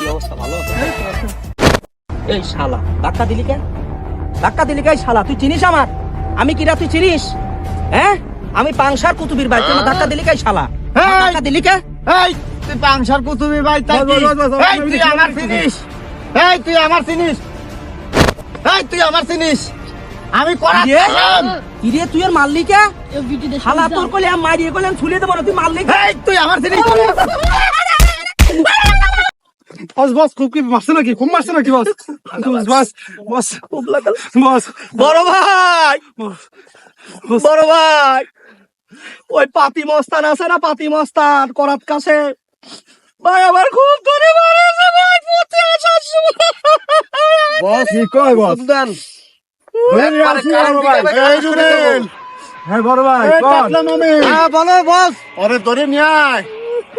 কি অবস্থা, ভালো আছে? এই শালা ধাক্কা দিলি কেন? ধাক্কা দিলি কেন শালা? তুই চিনিস আমার? আমি কিরা তুই চিনিস? হ্যাঁ, আমি পাংশার কুতুবির ভাই, তুই আমার ধাক্কা দিলি কেন শালা? ধাক্কা দিলি কে? এই তুই পাংশার কুতুবির ভাই তাই কি? এই তুই আমার চিনিস? এই তুই আমার চিনিস? এই তুই আমার চিনিস? আমি করাচ্ছিলাম। কি রে তুই আর মারলি কে? শালা তোর কলে আমি মারিয়ে কলে আমি ছুলিয়ে দেবো না, তুই মারলি কে? এই তুই আমার চিনিস? বস বস খুব কি মারছে নাকি? খুব মারছে নাকি বস? বস বস বস বস বড় ভাই, বড় ভাই, ওই পাতি মস্তান আছে না, পাতি মস্তান করাত কাছে ভাই আমার খুব ধরে মারেছে ভাই, পথে আসার সময়। বস কি কয় বস? দেন। এই জুবেল, হ্যাঁ বড় ভাই এই কোন? কাটলা মামি। হ্যাঁ বলো বস। ওরে ধরে নিয়ে আয়,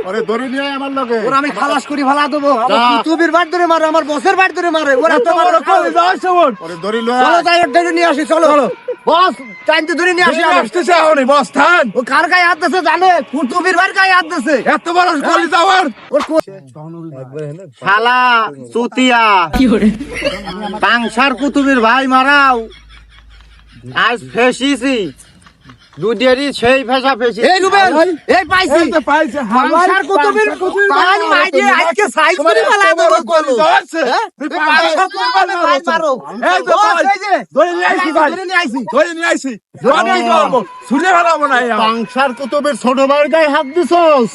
ওরে ধরে নিয়ে আয় আমার লগে। ওরা আমি খালাস করি ভালা দেবো। আমার যা। কুতুবির বাট ধরে মারে, আমার বসের বাট ধরে মারে। ওরা এত তো বড় কল যাস সবর। ওরে ধরে লয়ে চলো আয়। যাই ওর ধরে নিয়ে আসি, চলো বস। টাইমতে ধরে নিয়ে আসি আমি। আসতেছে এখনই বস থান। ও কার গায়ে হাত দিছে জানে? কুতুবির বাট গায়ে হাত দিছে। এত বড় কলি যাওয়ার। ওর শালা চুতিয়া পাংশার কুতুবির ভাই মারাও আজ ফেসিছি দুধেরই সেই ফেসা ফেসি। এই রুবেল, এই পাইছি। এই তো পাইছে পাংশার কুতুবির ভাই মাইজে আজকে সাইজ করে ফেলা দেবো কলো। হ্যাঁ? তুই পাংশার কুতুবির ভাই মারো। এই তো বস, ভাই এই যে, ধরে নিয়ে আইছি ভাই, ধরে নিয়ে আইছি। ধরে নিয়ে আইছি। আমি কি করব? শুনে ফেলাবো না ইয়া। পাংশার কুতুবের ছোট ভাইয়ের গায়ে হাত দিছস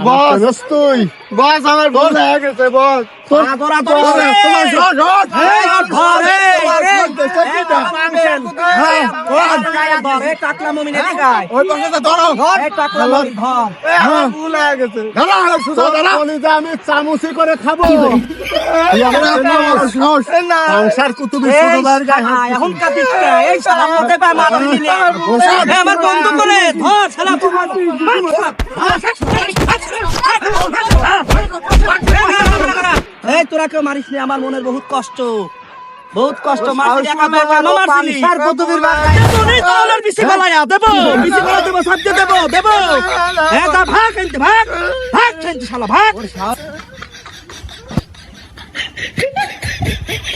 বস। তুই বস আমার ভুল হয়ে গেছে বস। তোরা তোরা তোরা তোমার শট শট। এই ধর, এই, এই, দেখতে এই, না। পাংশার কুতুবির হ্যাঁ, ভাই গায়ে হাত ধর। এই টাকলা মমিনের গায়ে। ওই পাশে ধরো। এই টাকলা মমিন ধর। আমার ভুল হয়ে গেছে। ধরো আর সুদা ধরো। কলিজা আমি চামচি করে খাবো। পাংশার কুতুবের ছোট এই ভাইয়ের গায়ে শালা, হাত দিছিস। এখন কাটিস কে? এই শালা মতে পায় মাথা দিলে। এই আমার বন্ধ করে ধর শালা তোমার। এই তোরা কেউ মারিস নি, আমার মনের বহুত কষ্ট, বহুত কষ্ট। মারছিস একা একা, কেন মারছিলি? দেবো রে, তোর বিসি গলায়া, দেবো, বিসি গলা দেবো, সাবজে দেবো, দেবো। হ্যাঁ, যা ভাগ এনতে, ভাগ, ভাগ এনতে শালা, ভাগ।